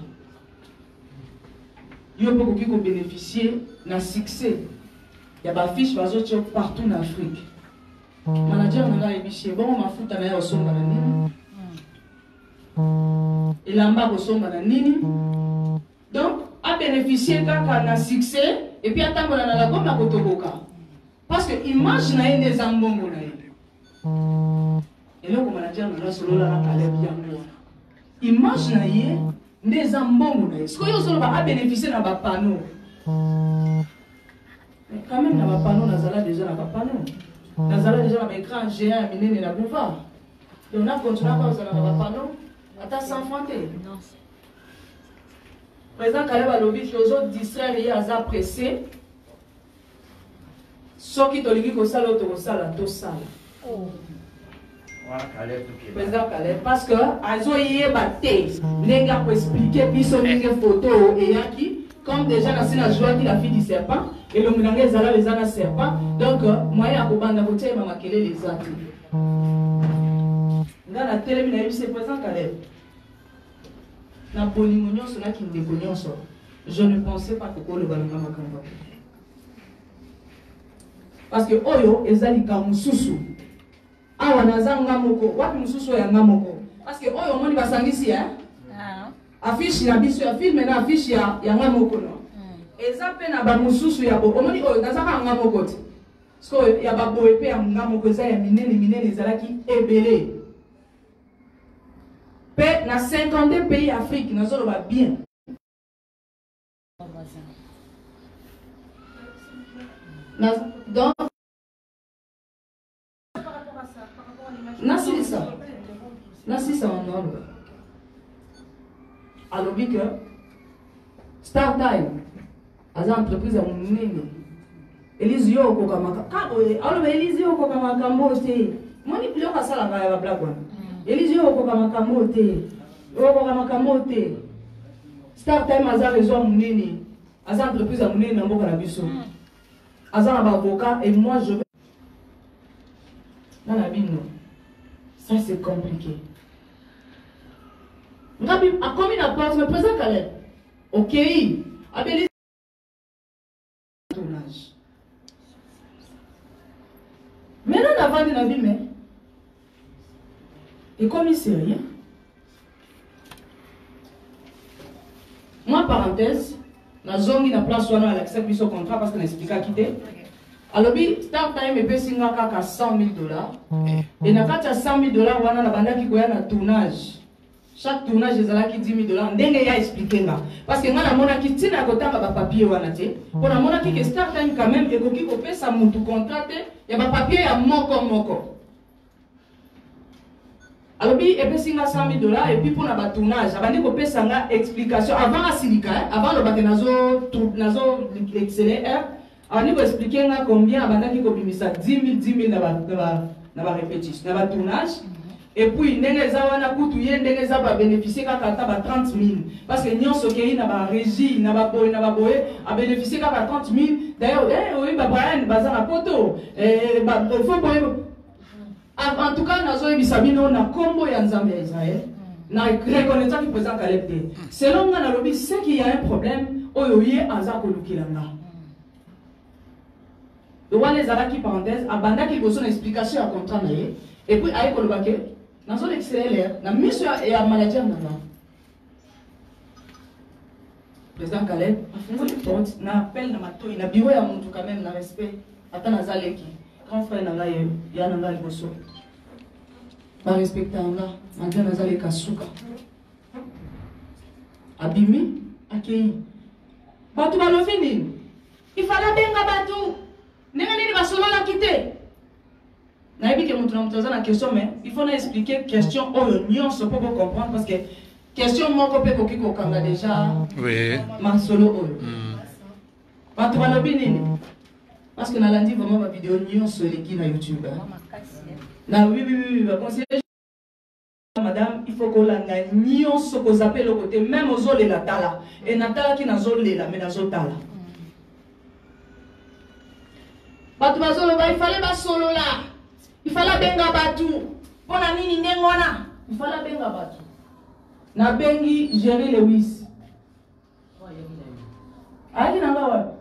Il y a beaucoup qui ont bénéficié d'un succès. Il y a des fiches partout en Afrique. Manager n'a ébiché, bon, ma fout à au son bananini. Et l'amba au son bananini. Donc, a bénéficié d'un succès. Et puis attends, on a la gomme à Kotoboka. Parce que l'image n'a des ambongo. Et là, comme manager, on a solo la Caleb Yango. Image n'a des ambongo. Ce que vous avez bénéficié dans le panneau. Mais quand même, dans le panneau, on a déjà dans le panneau. On a déjà un écran géant à Mine et la boulevard. Et on a continué à faire dans le panneau. Attends, sans fronter. Président Caleb a lobby que les autres distraire et à pressé. Ce qui te dit que ça l'autre sale, tout sale. Président Caleb, parce que azo yé batté, les gars pour expliquer puis son photo et yaki comme déjà la scène a joué qui la fille du serpent et le moulangé zala les ana serpent donc moi ya kobanda côté mama kele les ati. Dans la télé mina c'est président Caleb. Na bolingo nyonso na kindeko nyonso je ne pensais pas que le balanga makamba parce que oyo ezali ka mususu awa nazanga moko wapi mususu ya ngamoko parce que oyo moni basangisi affiche ya biso ya film na affiche ya ngamoko no eza pe na ba mususu ya bo omoni oyo nazaka ngamoko te so ya ba boye pe ya ngamoko eza ya minene ezalaki ebele. Dans 52 pays d'Afrique, nous avons bien. Donc, c'est ça. C'est ça en ordre. Alors, que Star Time, les entreprises ont mené. Elise Yoko Kamaka. Alors, Elise Yoko Kamaka, moi, c'est. Moi, je ne peux pas ça la blague. Elise Yoko Kamaka. Start Time aza réseau munene, aza entreprise à munene na mboka na biso. Aza na avocat et moi je vais dans la bino. Ça c'est compliqué. Ngabi a commis la porte le président Caleb. OK, abeli tournage. Maintenant on a vendu la vie mais et comme c'est rien. Moi, parenthèse, la zone qui n'a place où on a accepté ce contrat parce qu'on a expliqué à quitter. Alors, Start Time est payé à 100 000 $. Et dans le 100 000 $, on a la bande qui a un tournage. Chaque tournage, il y a 10 000 $. Ndenge ya expliqué là. Parce que moi, on a qui tient à côté de papier. On a qui Start Time quand même, et qui peut ça mon contrat, il y a un papier, il y a moko. Alors, il y a 100 000 $, et puis pour le tournage, il y a une explication. Avant la silica, avant le batenazo, l'accélère, On va expliquer combien avant qu'il a 10 000 dans la répétition, dans le tournage. Et puis, il y a bénéficié de 30 000. Parce que nous avons la régie, nous avons bénéficié de 30 000. D'ailleurs, oui, Brian, bazar photo. En tout cas, nous avons combo Yanzambe Israël. Nous reconnaissons qu'il présente Caleb. Selon nous, c'est qu'il y a un problème, il y a un donc, les arabes qui parenthèse, abanda qui besoin d'explication à contrat et puis aïe kolobake, dans son excellent, na mission et à maladie en avant. Président Caleb, a fait une porte, na appel na mato, il a bureau à mon tout quand même, na respect, attends na zaleki, grand frère na gaïe, ya na gaïe bosso. Ba respecter na, maintenant na zaleka souka. Abimi, akei. Batu balofini, il fallait benga batu. Il faut expliquer la question pour comprendre parce que question peut déjà ma solo parce que dans la vraiment ma vidéo sur YouTube madame il faut qu'on la ce qu'on appelle le côté même aux oles la tala et natala qui n'a zolé mais dans tala. Il fallait pas solo là. Il fallait benga batu. Pour la nini nengona. Il fallait benga batu. Na bengi Jerry Lewis. Aïe nanga wa.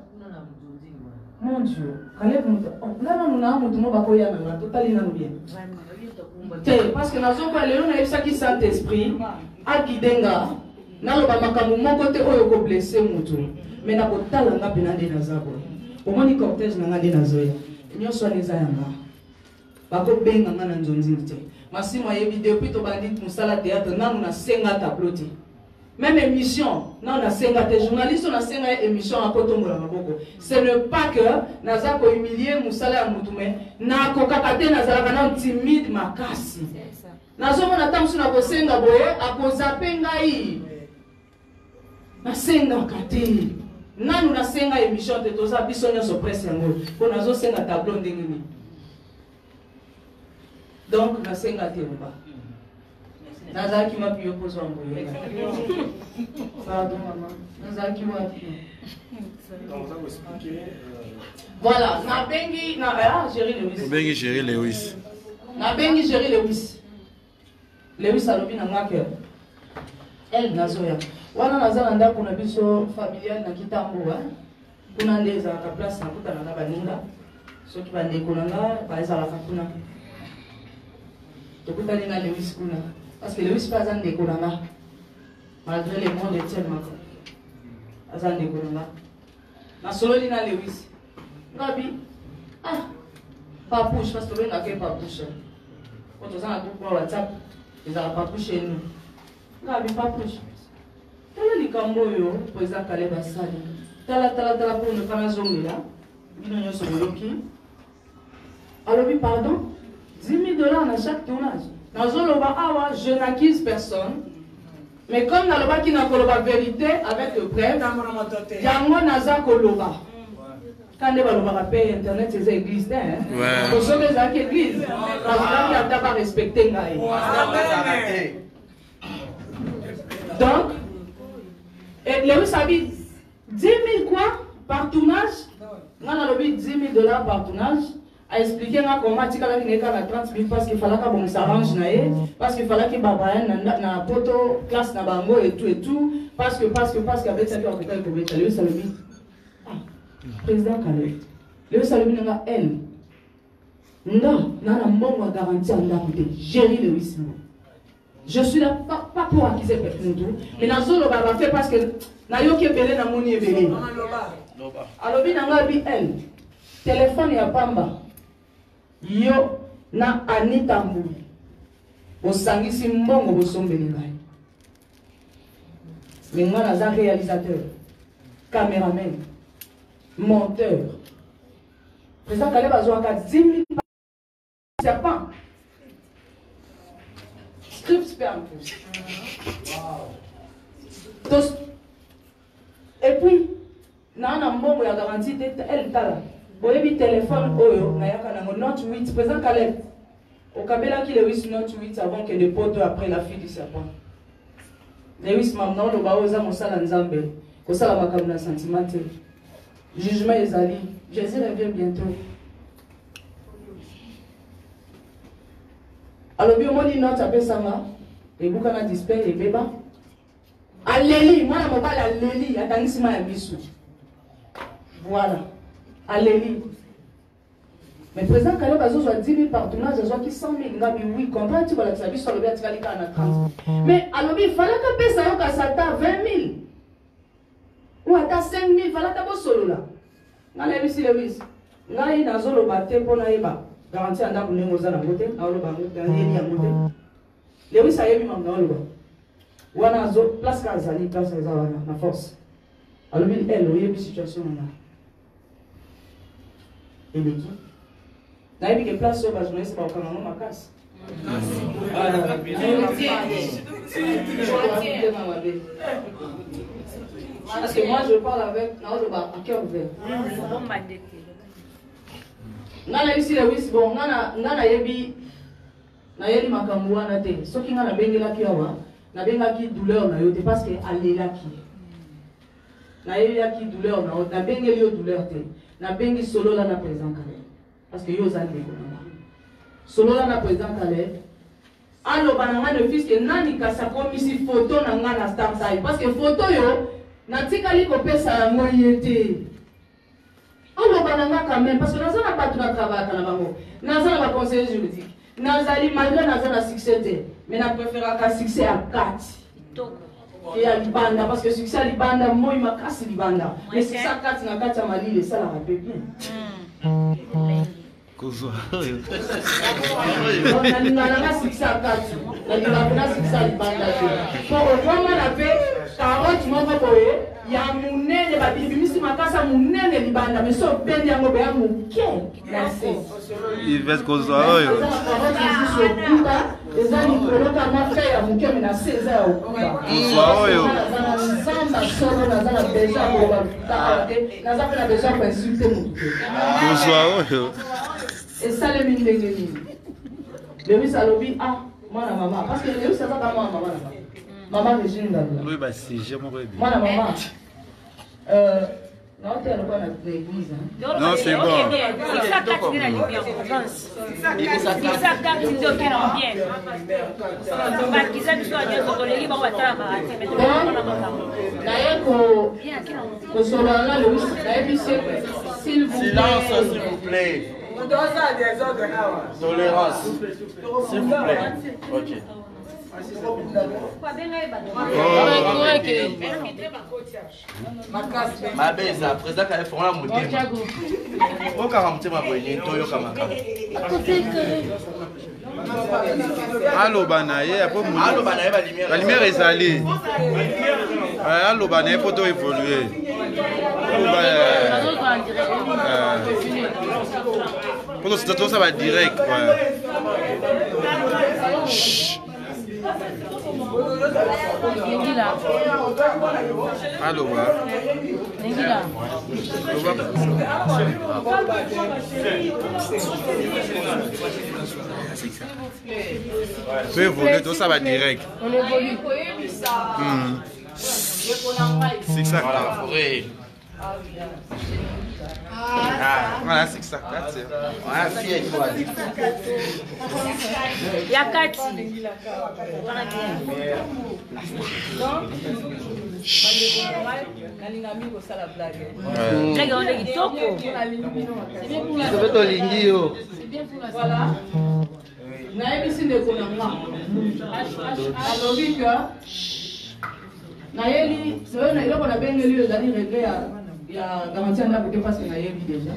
Mon Dieu. Caleb muta. Là nous na mutu mo bakoya na totali na bien. Parce que nazo kwa lelo na yebisa ki Saint Esprit a gidenga. Na lo ba makambo moko te oyo ko blesser mutu. Mais na ko tala nga penande na zabo. Omoni cortège na ngade na zoya nyonso aleza yanga bako benga ngana nzonzili te masimo yebi depuis to bandit musala théâtre nanu na senga tableau te même émission non na senga te journaliste na senga émission a kotombola maboko ce n'est pas que naza ko humilier musala ya mutume na ko kakate nazala kana timide makasi nazo mona tamsu na ko senga boye akozape ngai na senga kate nanu na senga émission te toza biso nyonso presse yango po nazo senga tableau ndenge nini donc na senga te mba nazalaki mapi yo kozwa mboye pardon maman nazalaki wapi voilà na bengi na Jerry Lewis bengi Jerry Lewis na bengi Jerry Lewis alobi na ngake elle nazoya wana nazala ndako na biso familial na kitambo kuna ndeza ka place na kutana na baninga soki bandeko nanga bazalaka kuna tokutani na Lewis kuna parce que Lewis pas ndeko nanga malgré le monde est tellement azandeko nanga na sololi na Lewis ngabi papouche parce que le na ke papouche quand on a tout pour WhatsApp ils ont papouche nous ngabi papouche tala likambo yo président Caleb asali tala pour ne pas zongela bino nyonso boyoki alobi pardon 10 000 $, à chaque tournage nazoloba awa je n'accuse personne mais comme naloba ki na koloba vérité avec le preuve yango naza koloba kande balobaka pe internet eza église te osoki ezalaki église bazalaki ata barespecte ngai donc Lewis a dit 10 000 quoi par tournage. On a lobby 10 000 $ par tournage. A expliqué comment tu as gagné 30 000 parce qu'il fallait qu'on s'arrange parce qu'il fallait que Babayan na poto classe na bango et tout parce que avec ça on peut pas Lewis a dit président Caleb Lewis a dit nga elle nga na mbongo garantie en d'après Jerry Lewis. Je suis là pas pour accuser personne tout, mais dans zone va faire parce que na yo ke belé na moni ebelé. Alors bi nanga bi elle téléphone ya pamba yo na Anita Mbuli osangisi mbongo bosombeli ngai. Mais moi naza réalisateur, caméraman, monteur. Président Caleb azwaka 10 000 serpent. Et puis, na mbongo ya garantie elle tala boyebi téléphone oyo nayaka nango note 8 président Caleb okabelaki Lewis note 8 avant que le poteau après la fille du serpent Lewis mamna oloba oyo eza mosala nzambe kosala makambo na sentiment te jugement ezali Jésus revient bientôt alobi omoni note apesanga ebuka na display ebeba aleli mwana mobali aleli atangisima ya misu voilà aleli mais président Caleb azozwa 10 000 partenaires azwaki 100 000 ngabi oui comprend tu balakisa biso alobi atikali kaka na 30 mais alobi falaka pesa yo kasata 20 000 ou ata 5 000 falaka bosolola ngalebisi Lewis ngai nazoloba te mpo nayeba garantie ya ndako ndenge oza nango te naoloba yeli yango te Lewis ayebi mambo naoloba wana azo place ka azali place eza wana na force alobi ele oyebi situation nanga eleki nayebi ke place oyo bajournaliste baokanga ngo makasi parce que moi je parle avec naoloba à cœur ouvert nga nayebisi Lewis bon nga nayebi makambo wana te soki nga nabengelaki awa nabengaki douleur na yo te parce que alelaki nayebaki douleur na yo nabengeli yo douleur te nabengi solola na président Caleb parce que yo oza ndeko nanga solola na président Caleb aloba na nga ne fils ke nani kasi akomisi photo na nga na Star Time parce que photo yo natikali kopesa yango ye te aloba na nga quand même parce que naza na bato na travaillaka na bango naza na baconseiller juridique nazali malgré naza na succès te mais na préféraka succès à 4 et à libanda parce que succès à libanda moi makasi libanda mais succès à 4 na 4 ya malile ça la rappelle bien kozwa nalingana succès à 4 nalingana succès à libanda te po okwama na pe carotte moko boye ya munene babibimisi makasa munene libanda mais so bendi yango beya moke na se Yves kozwa oyo eza likolo kama fe ya moke me na se eza ya okuba kozwa oyo nzamba solo naza na besoin koloba awa te naza mpe na besoin koinsulte motu te kozwa oyo esalemi ndenge nini Lewis alobi mwana mama parce que Lewis aza ka mwana mama na mama Regine Ngabula oyo basije moko ebi mwana mama non, c'est l'église. Non, c'est bon. C'est ça, carte de la lumière. C'est ça, carte de la lumière. Silence, s'il vous plaît. Tolérance. S'il vous plaît. Ok. Mabeza, président Caleb fera mon thème. Au caramté ma boîte, toyo kamaka. Allo banaye, après mon. Allo banaye, la lumière est allée. Allo banaye, photo évoluer. Pour ça va direct. Allô, tu évolues, tout ça va direct. On évolue. C'est ça. Voilà, c'est ça. Il y a 4. Il y a garanti un peu parce qu'il y a déjà.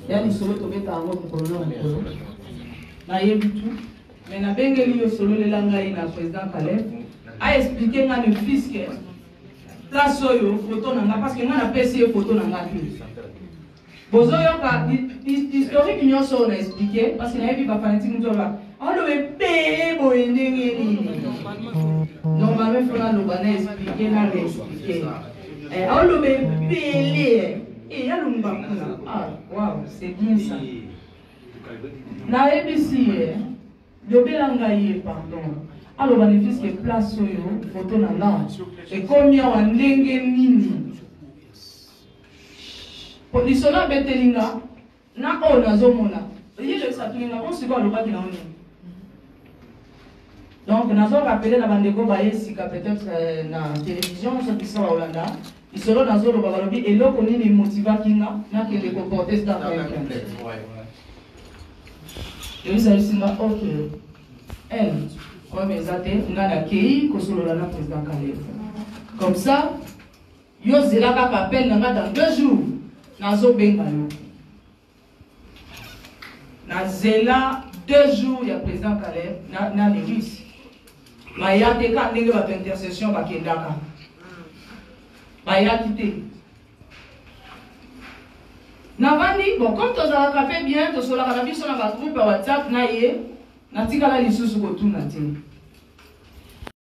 Il y a des solos qui sont en train de tout. Mais na bengeli yo solo le langai na président Caleb a expliqué nga ne fils que place oyo photo nanga parce que nga na PC photo nanga plus. Bozo yo ka historique nyonso na expliqué parce que na yebi ba fanatique nzo ba on le payer boyendenge ni. Normalement faut na lobana expliquer na expliquer. Et ah, waouh, c'est bien ça. Na ABC, pardon. Alors, bénéfice que place sur photo na et combien on ndenge nini. Position na betelinga na ona zomona. Il je ça tulinga on se voit le pas qui donc nous avons rappelé la bande peut-être na télévision ceux qui sont à Hollande. Ils seront dans le Bavalobi et là on est les motivants qui n'a que les comporter ça. Et vous savez si ok. Elle comme exacté on a l'accueil que sur le président Kalef. Comme ça yo zela ka appel dans 2 jours nazo benga yo. Na zela 2 jours il y a président Kalef na les risques. Maya te ka ndenge ba intercession ba kendaka. Maya quitté. Navani bon comme tous a fait bien to sola kana biso na ba groupe WhatsApp na ye na tika la lisusu ko tuna te.